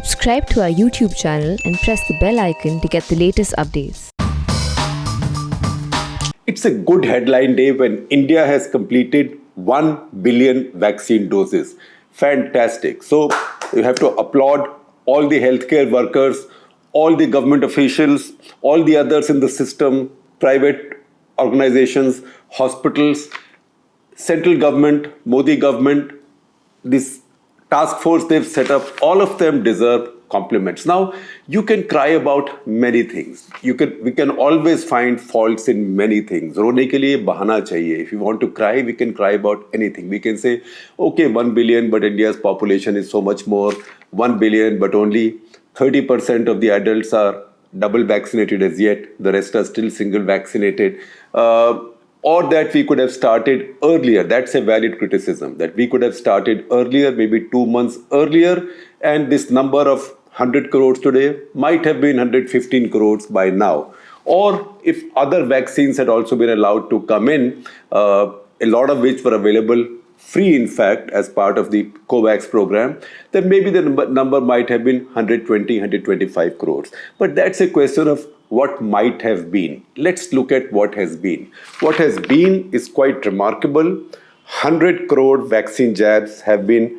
Subscribe to our YouTube channel and press the bell icon to get the latest updates. It's a good headline day when India has completed 1 billion vaccine doses. Fantastic. So you have to applaud all the healthcare workers, all the government officials, all the others in the system, private organizations, hospitals, central government, Modi government, this task force they've set up, all of them deserve compliments. Now, you can cry about many things. We can always find faults in many things. रोने के लिए बहाना चाहिए. If you want to cry, we can cry about anything. We can say, okay, 1 billion, but India's population is so much more. 1 billion, but only 30% of the adults are double vaccinated as yet. The rest are still single vaccinated. Or that we could have started earlier. That's a valid criticism, that we could have started earlier, maybe 2 months earlier, and this number of 100 crores today might have been 115 crores by now. Or if other vaccines had also been allowed to come in, a lot of which were available free, in fact, as part of the COVAX program, then maybe the number might have been 120, 125 crores. But that's a question of what might have been. Let's look at what has been. What has been is quite remarkable. 100 crore vaccine jabs have been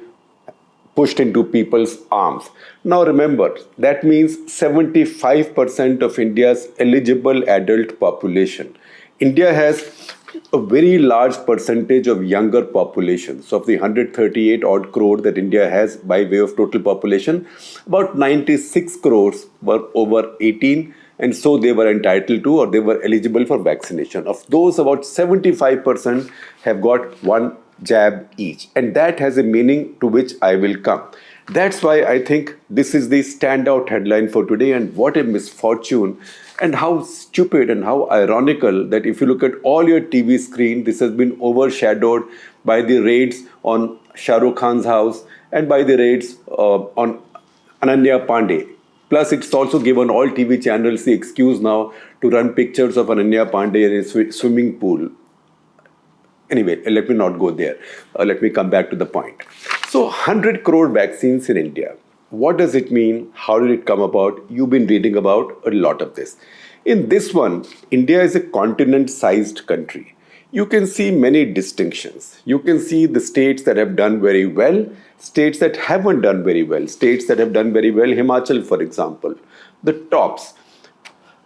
pushed into people's arms. Now remember, that means 75% of India's eligible adult population. India has a very large percentage of younger population. So of the 138 odd crore that India has by way of total population, about 96 crores were over 18, and so they were entitled to, or they were eligible for vaccination. Of those, about 75% have got one jab each. And that has a meaning to which I will come. That's why I think this is the standout headline for today, and what a misfortune and how stupid and how ironical that if you look at all your TV screen, this has been overshadowed by the raids on Shah Rukh Khan's house and by the raids on Ananya Pandey. Plus, it's also given all TV channels the excuse now to run pictures of Ananya Pandey in a swimming pool. Anyway, let me not go there. Let me come back to the point. So, 100 crore vaccines in India. What does it mean? How did it come about? You've been reading about a lot of this. In this one, India is a continent-sized country. You can see many distinctions. You can see the states that have done very well, states that haven't done very well, states that have done very well, Himachal, for example. The tops.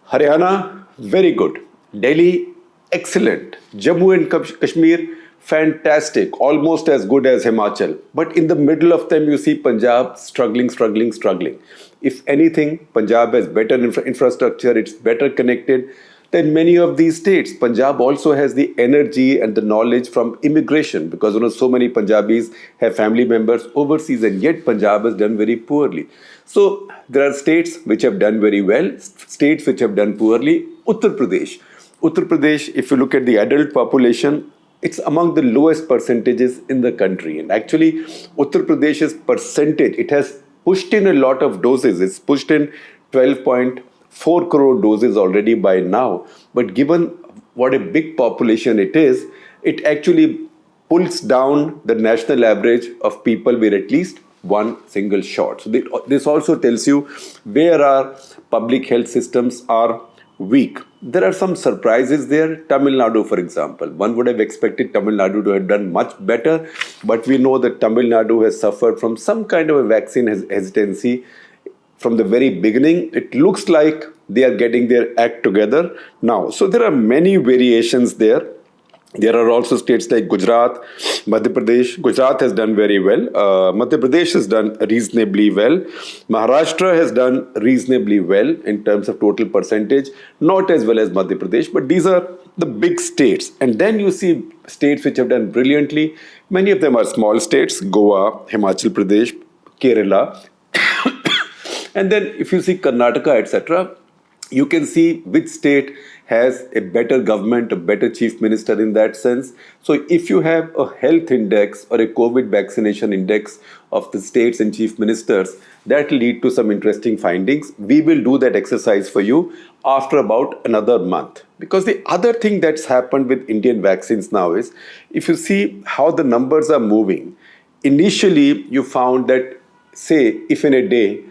Haryana, very good. Delhi, excellent. Jammu and Kashmir, fantastic, almost as good as Himachal. But in the middle of them, you see Punjab struggling. If anything, Punjab has better infrastructure, it's better connected than many of these states. Punjab also has the energy and the knowledge from immigration, because so many Punjabis have family members overseas, and yet Punjab has done very poorly. So there are states which have done very well, states which have done poorly. Uttar Pradesh, if you look at the adult population, it's among the lowest percentages in the country. And actually, Uttar Pradesh's percentage, it has pushed in a lot of doses. It's pushed in 12.4 crore doses already by now. But given what a big population it is, it actually pulls down the national average of people with at least one single shot. So this also tells you where our public health systems are weak. There are some surprises there. Tamil Nadu, for example. One would have expected Tamil Nadu to have done much better, but we know that Tamil Nadu has suffered from some kind of a vaccine hesitancy from the very beginning. It looks like they are getting their act together now. So there are many variations there. There are also states like Gujarat, Madhya Pradesh. Gujarat has done very well. Madhya Pradesh has done reasonably well. Maharashtra has done reasonably well in terms of total percentage. Not as well as Madhya Pradesh, but these are the big states. And then you see states which have done brilliantly. Many of them are small states: Goa, Himachal Pradesh, Kerala. And then if you see Karnataka, etc., you can see which state has a better government, a better chief minister in that sense. So if you have a health index or a COVID vaccination index of the states and chief ministers, that will lead to some interesting findings. We will do that exercise for you after about another month. Because the other thing that's happened with Indian vaccines now is, if you see how the numbers are moving, initially you found that, say, if in a day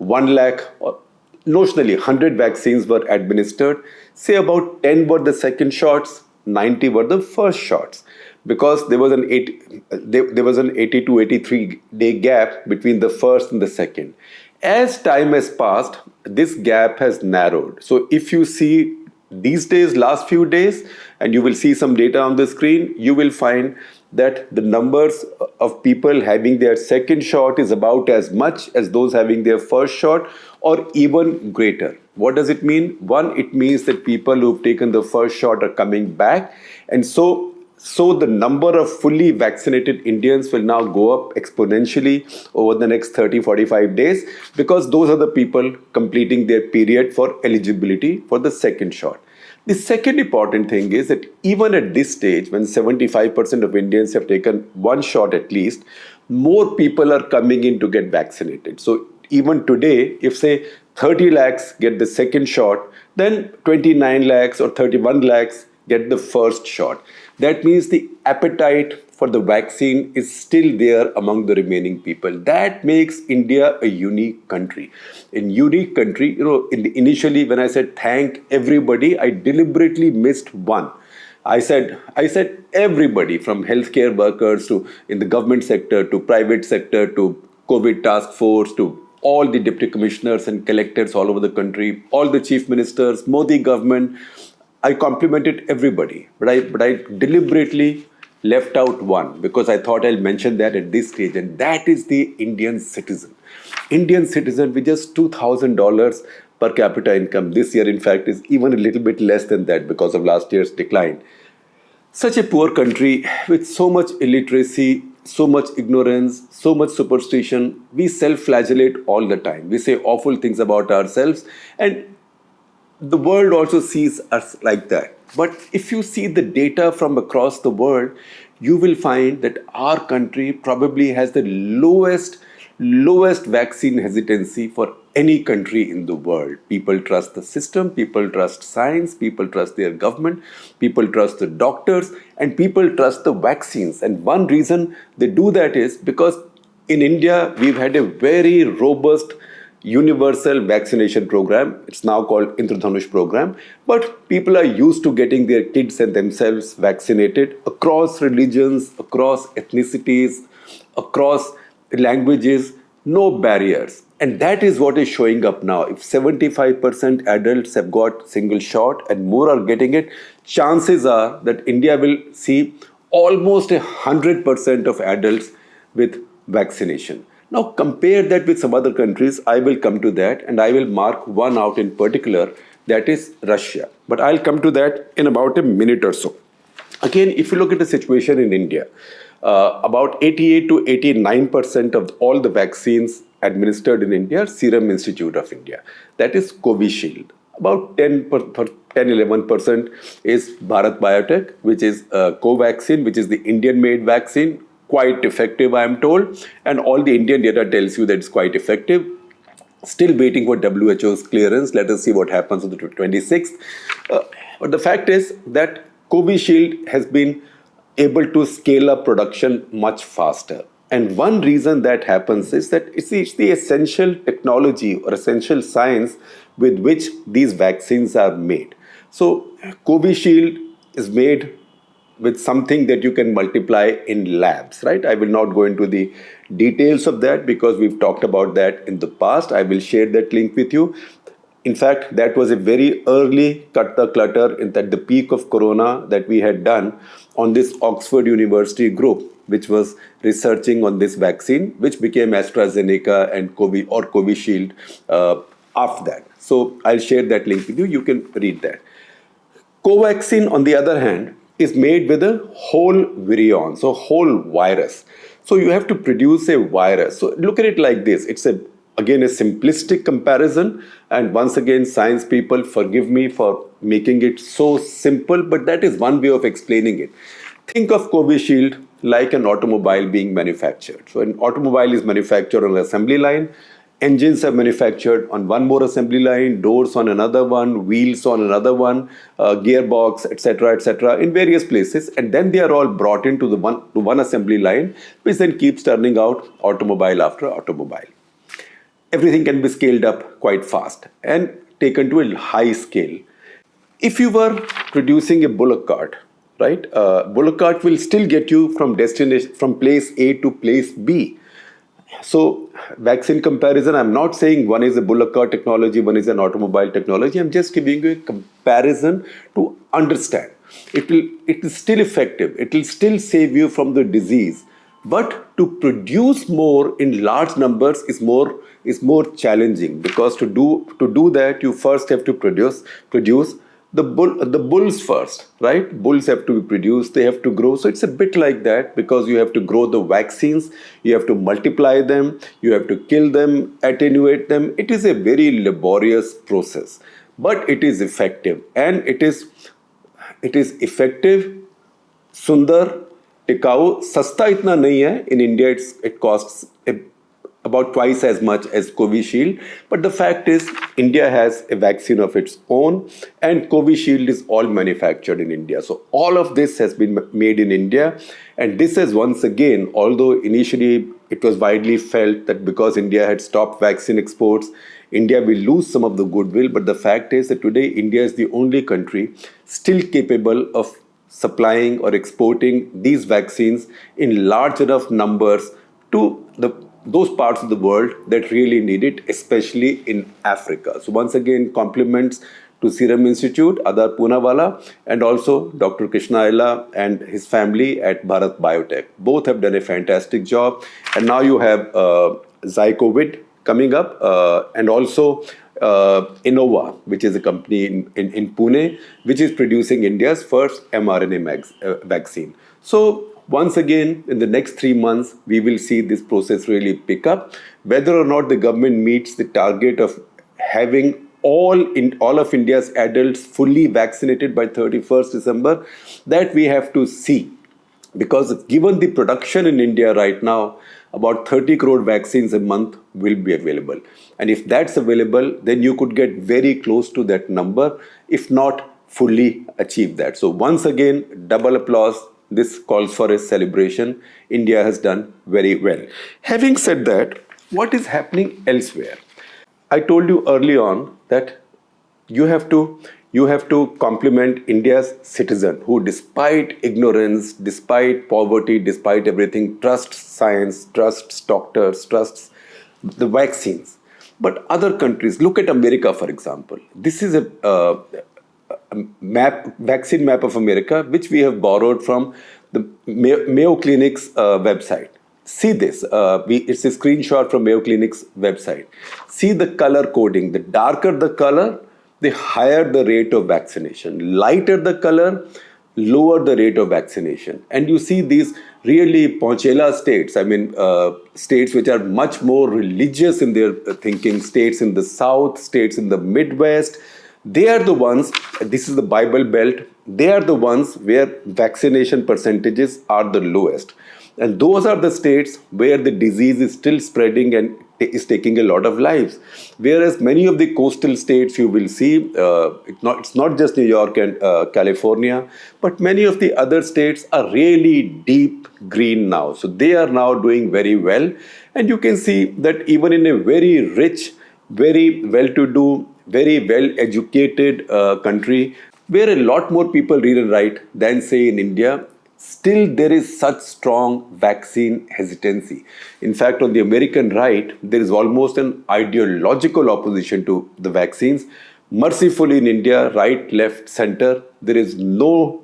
1 lakh, or notionally 100 vaccines were administered. Say about 10 were the second shots, 90 were the first shots, because there was an 80 to 83 day gap between the first and the second. As time has passed, this gap has narrowed. So if you see these days, last few days, and you will see some data on the screen, you will find that the numbers of people having their second shot is about as much as those having their first shot, or even greater. What does it mean? One, it means that people who've taken the first shot are coming back, and so the number of fully vaccinated Indians will now go up exponentially over the next 30-45 days, because those are the people completing their period for eligibility for the second shot. The second important thing is that even at this stage, when 75% of Indians have taken one shot at least, more people are coming in to get vaccinated. So even today, if say 30 lakhs get the second shot, then 29 lakhs or 31 lakhs get the first shot. That means the appetite for the vaccine is still there among the remaining people. That makes India a unique country. In unique country, initially when I said thank everybody, I deliberately missed one. I said everybody, from healthcare workers to in the government sector to private sector to COVID task force to all the deputy commissioners and collectors all over the country, all the chief ministers, Modi government. I complimented everybody, but I deliberately left out one, because I thought I'll mention that at this stage, and that is the Indian citizen. Indian citizen with just $2,000 per capita income. This year, in fact, is even a little bit less than that because of last year's decline. Such a poor country with so much illiteracy, so much ignorance, so much superstition. We self-flagellate all the time. We say awful things about ourselves, and the world also sees us like that. But if you see the data from across the world, you will find that our country probably has the lowest vaccine hesitancy for any country in the world. People trust the system, people trust science, people trust their government, people trust the doctors, and people trust the vaccines. And one reason they do that is because in India, we've had a very robust universal vaccination program. It's now called Indradhanush program. But people are used to getting their kids and themselves vaccinated across religions, across ethnicities, across languages, no barriers. And that is what is showing up now. If 75% adults have got single shot and more are getting it, chances are that India will see almost 100% of adults with vaccination. Now compare that with some other countries. I will come to that, and I will mark one out in particular, that is Russia. But I'll come to that in about a minute or so. Again, if you look at the situation in India, about 88 to 89% of all the vaccines administered in India are Serum Institute of India. That is Covishield. About 10-11% is Bharat Biotech, which is Covaxin, which is the Indian-made vaccine. Quite effective, I am told, and all the Indian data tells you that it's quite effective. Still waiting for WHO's clearance. Let us see what happens on the 26th. But the fact is that Covishield has been able to scale up production much faster. And one reason that happens is that it's the essential technology or essential science with which these vaccines are made. So Covishield is made with something that you can multiply in labs, right? I will not go into the details of that because we've talked about that in the past. I will share that link with you. In fact, that was a very early cut the clutter at the peak of Corona that we had done on this Oxford University group, which was researching on this vaccine, which became AstraZeneca and Covishield after that. So I'll share that link with you. You can read that. Covaxin, on the other hand, is made with a whole virion, so whole virus. So you have to produce a virus. So look at it like this. It's again a simplistic comparison, and once again, science people, forgive me for making it so simple, but that is one way of explaining it. Think of Covishield like an automobile being manufactured. So an automobile is manufactured on an assembly line. Engines are manufactured on one more assembly line, doors on another one, wheels on another one, gearbox, etc., in various places. And then they are all brought into the one assembly line, which then keeps turning out automobile after automobile. everything can be scaled up quite fast and taken to a high scale. If you were producing a bullock cart, right, bullock cart will still get you from destination, from place A to place B. So, vaccine comparison, I'm not saying one is a bullock cart technology, one is an automobile technology. I'm just giving you a comparison to understand. It is still effective. It will still save you from the disease. But to produce more in large numbers is more challenging, because to do that you first have to produce the bulls first, right? Bulls have to be produced, they have to grow. So it's a bit like that, because you have to grow the vaccines, you have to multiply them, you have to kill them, attenuate them. It is a very laborious process, but it is effective, and it is effective, सुंदर, टिकाऊ, सस्ता इतना नहीं है. In India it costs about twice as much as Covishield. But the fact is, India has a vaccine of its own, and Covishield is all manufactured in India. So all of this has been made in India. And this is, once again, although initially it was widely felt that because India had stopped vaccine exports, India will lose some of the goodwill. But the fact is that today India is the only country still capable of supplying or exporting these vaccines in large enough numbers to those parts of the world that really need it, especially in Africa. So once again, compliments to Serum Institute, Adar Poonawalla, and also Dr. Krishna Aila and his family at Bharat Biotech. Both have done a fantastic job. And now you have Zycovid coming up, and also Innova, which is a company in Pune, which is producing India's first mRNA vaccine. So once again, in the next 3 months, we will see this process really pick up. Whether or not the government meets the target of having all of India's adults fully vaccinated by 31st December, that we have to see. Because given the production in India right now, about 30 crore vaccines a month will be available. And if that's available, then you could get very close to that number, if not fully achieve that. So once again, double applause. This calls for a celebration. India has done very well. Having said that, what is happening elsewhere? I told you early on that you have to compliment India's citizen who, despite ignorance, despite poverty, despite everything, trusts science, trusts doctors, trusts the vaccines. But other countries, look at America, for example. This is a vaccine map of America, which we have borrowed from the Mayo Clinic's website. See this. It's a screenshot from Mayo Clinic's website. See the color coding. The darker the color, the higher the rate of vaccination. Lighter the color, lower the rate of vaccination. And you see these really Ponchela states, states which are much more religious in their thinking, states in the south, states in the Midwest. They are the ones, this is the Bible Belt, they are the ones where vaccination percentages are the lowest. And those are the states where the disease is still spreading and is taking a lot of lives. Whereas many of the coastal states, you will see, it's not just New York and California, but many of the other states are really deep green now. So they are now doing very well. And you can see that even in a very rich, very well-to-do, very well-educated country, where a lot more people read and write than, say, in India, still there is such strong vaccine hesitancy. In fact, on the American right, there is almost an ideological opposition to the vaccines. Mercifully in India, right, left, center, there is no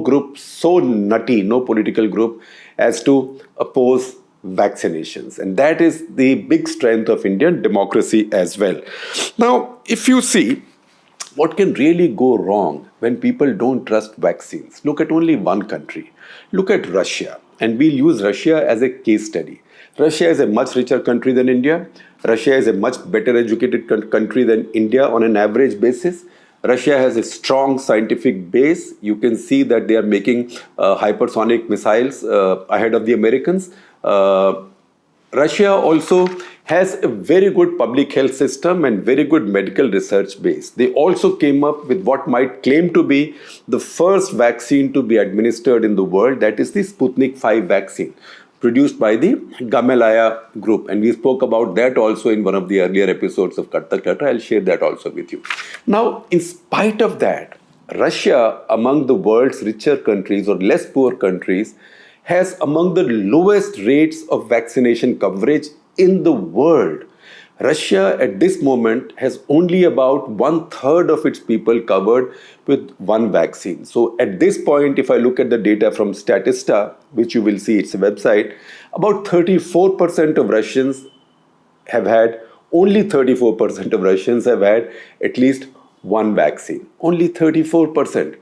group so nutty, no political group as to oppose vaccinations. And that is the big strength of Indian democracy as well. Now, if you see what can really go wrong when people don't trust vaccines, look at only one country. Look at Russia. And we'll use Russia as a case study. Russia is a much richer country than India. Russia is a much better educated country than India on an average basis. Russia has a strong scientific base. You can see that they are making hypersonic missiles ahead of the Americans. Russia also has a very good public health system and very good medical research base. They also came up with what might claim to be the first vaccine to be administered in the world, that is the Sputnik 5 vaccine. produced by the Gamaleya group. And we spoke about that also in one of the earlier episodes of Cut the Clutter. I'll share that also with you. Now, in spite of that, Russia, among the world's richer countries or less poor countries, has among the lowest rates of vaccination coverage in the world. Russia at this moment has only about 1/3 of its people covered with one vaccine. So at this point, if I look at the data from Statista, which you will see, it's a website, about 34% of Russians have had, only 34% of Russians have had at least one vaccine. Only 34%.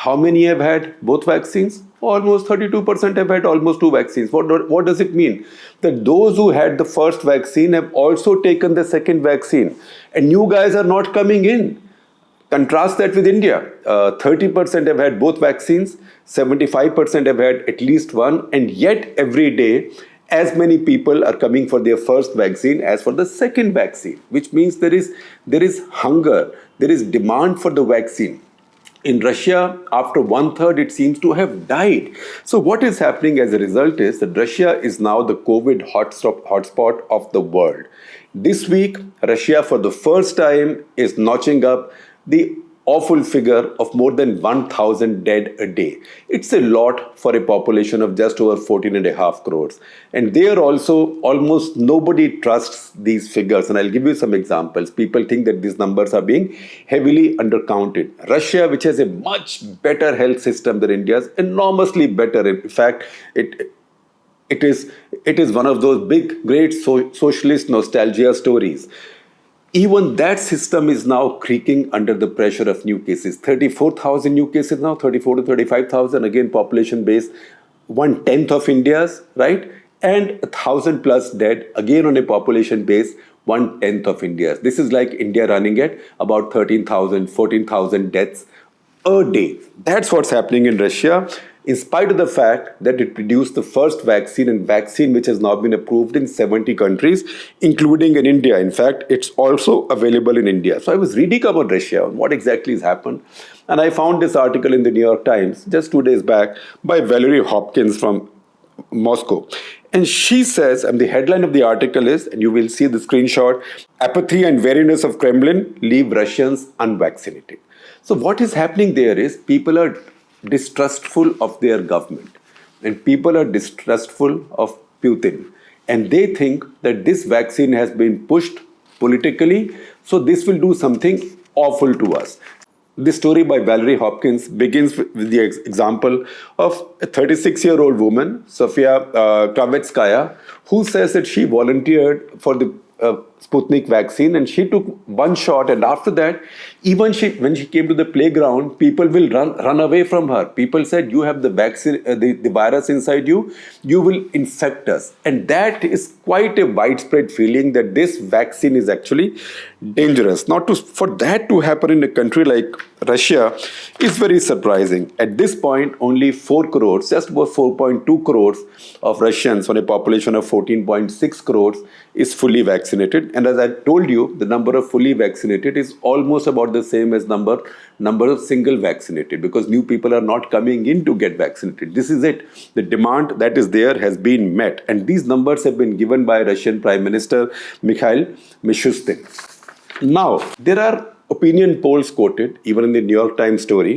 How many have had both vaccines? Almost 32% have had almost two vaccines. What does it mean? That those who had the first vaccine have also taken the second vaccine. And new guys are not coming in. Contrast that with India. 30% have had both vaccines, 75% have had at least one, and yet every day as many people are coming for their first vaccine as for the second vaccine, which means there is hunger, there is demand for the vaccine. In Russia, after 1/3, it seems to have died. So what is happening as a result is that Russia is now the COVID hotspot of the world. This week, Russia for the first time is notching up the awful figure of more than 1,000 dead a day. It's a lot for a population of just over 14.5 crores. And there also, almost nobody trusts these figures. And I'll give you some examples. People think that these numbers are being heavily undercounted. Russia, which has a much better health system than India's, enormously better. In fact, it is one of those big, great socialist nostalgia stories. Even that system is now creaking under the pressure of new cases. 34,000 new cases now, 34 to 35,000. Again, population base 1/10 of India's, right? And 1,000 plus dead, again on a population base 1/10 of India's. This is like India running at about 13,000, 14,000 deaths a day. That's what's happening in Russia, in spite of the fact that it produced the first vaccine which has now been approved in 70 countries, including in India. In fact, it's also available in India. So I was reading about Russia and what exactly has happened. And I found this article in the New York Times just 2 days back by Valerie Hopkins from Moscow. And she says, and the headline of the article is, and you will see the screenshot, "Apathy and wariness of Kremlin leave Russians unvaccinated." So what is happening there is people are distrustful of their government, and people are distrustful of Putin, and they think that this vaccine has been pushed politically, so this will do something awful to us. This story by Valerie Hopkins begins with the example of a 36-year-old woman, Sofia Kravetskaya, who says that she volunteered for the Sputnik vaccine, and she took one shot, and after that, even when she came to the playground, people will run away from her. People said, "You have the vaccine, the virus inside you, you will infect us." And that is quite a widespread feeling that this vaccine is actually dangerous. For that to happen in a country like Russia is very surprising. At this point, only 4 crores, just about 4.2 crores of Russians on a population of 14.6 crores is fully vaccinated. And as I told you, the number of fully vaccinated is almost about the same as number of single vaccinated, because new people are not coming in to get vaccinated. This is it. The demand that is there has been met. And these numbers have been given by Russian Prime Minister Mikhail Mishustin. Now, there are opinion polls quoted, even in the New York Times story,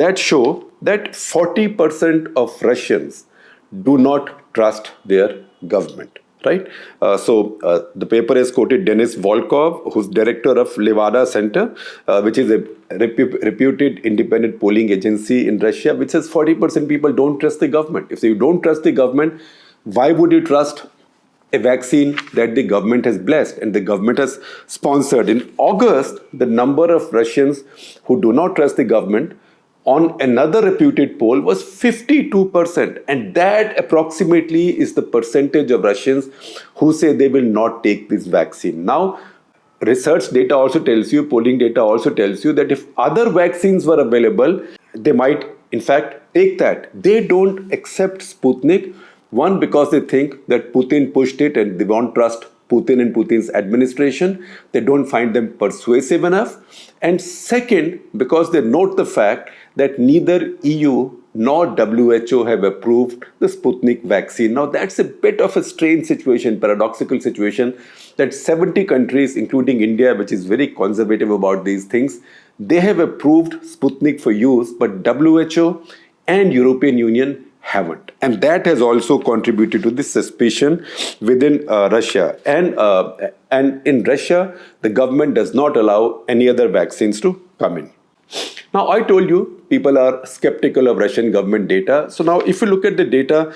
that show that 40% of Russians do not trust their government. Right? The paper has quoted Denis Volkov, who's director of Levada Center, which is a reputed independent polling agency in Russia, which says 40% people don't trust the government. If you don't trust the government, why would you trust a vaccine that the government has blessed and the government has sponsored? In August, the number of Russians who do not trust the government on another reputed poll was 52%, and that approximately is the percentage of Russians who say they will not take this vaccine. Now, research data also tells you, polling data also tells you that if other vaccines were available, they might in fact take that. They don't accept Sputnik, one, because they think that Putin pushed it and they won't trust Putin and Putin's administration. They don't find them persuasive enough. And second, because they note the fact that neither EU nor WHO have approved the Sputnik vaccine. Now, that's a bit of a strange situation, paradoxical situation, that 70 countries, including India, which is very conservative about these things, they have approved Sputnik for use, but WHO and European Union haven't. And that has also contributed to this suspicion within Russia. And in Russia, the government does not allow any other vaccines to come in. Now, I told you people are skeptical of Russian government data. So now if you look at the data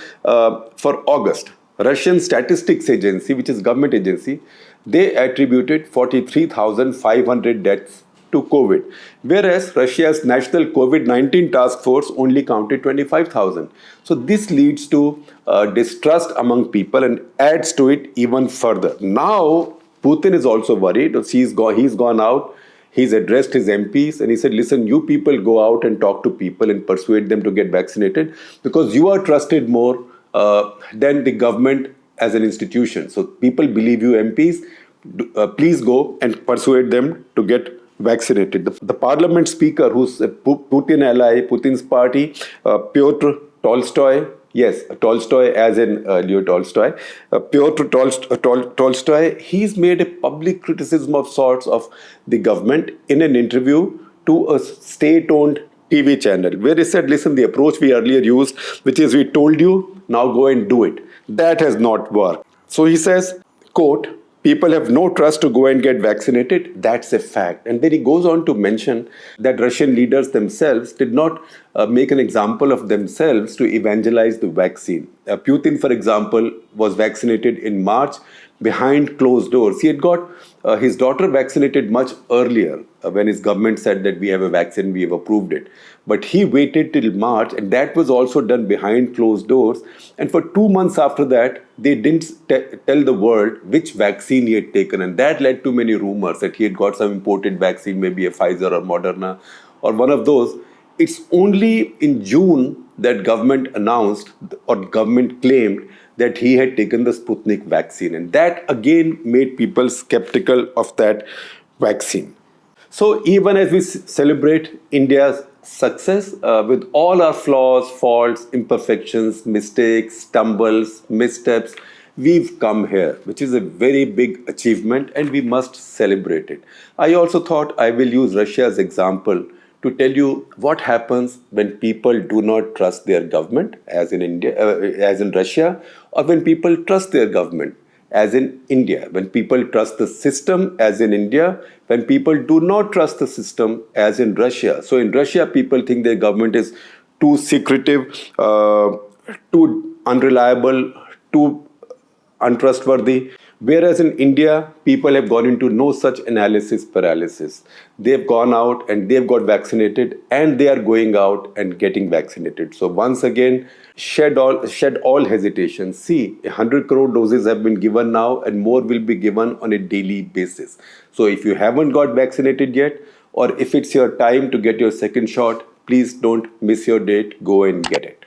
for August, Russian Statistics Agency, which is government agency, they attributed 43,500 deaths to COVID, whereas Russia's national COVID-19 task force only counted 25,000. So this leads to distrust among people and adds to it even further. Now, Putin is also worried. He's gone out. He's addressed his MPs and he said, listen, you people go out and talk to people and persuade them to get vaccinated because you are trusted more than the government as an institution. So people believe you MPs. Please go and persuade them to get vaccinated. The parliament speaker, who's a Putin ally, Putin's party, Pyotr Tolstoy, yes, Tolstoy as in Leo Tolstoy, Pyotr Tolstoy, he's made a public criticism of sorts of the government in an interview to a state-owned TV channel, where he said, listen, the approach we earlier used, which is we told you, now go and do it. That has not worked. So he says, quote, people have no trust to go and get vaccinated. That's a fact. And then he goes on to mention that Russian leaders themselves did not make an example of themselves to evangelize the vaccine. Putin, for example, was vaccinated in March behind closed doors. He had got his daughter vaccinated much earlier when his government said that we have a vaccine, we have approved it. But he waited till March, and that was also done behind closed doors. And for 2 months after that, they didn't tell the world which vaccine he had taken. And that led to many rumors that he had got some imported vaccine, maybe a Pfizer or Moderna or one of those. It's only in June that government announced or government claimed that he had taken the Sputnik vaccine. And that again made people skeptical of that vaccine. So even as we celebrate India's success with all our flaws, faults, imperfections, mistakes, stumbles, missteps, we've come here, which is a very big achievement and we must celebrate it. I also thought I will use Russia's example to tell you what happens when people do not trust their government, as in India, as in Russia, or when people trust their government, as in India. When people trust the system, as in India. When people do not trust the system, as in Russia. So in Russia, people think their government is too secretive, too unreliable, too untrustworthy. Whereas in India, people have gone into no such analysis paralysis. They've gone out and they've got vaccinated and they are going out and getting vaccinated. So once again, shed all hesitation. See, 100 crore doses have been given now and more will be given on a daily basis. So if you haven't got vaccinated yet, or if it's your time to get your second shot, please don't miss your date. Go and get it.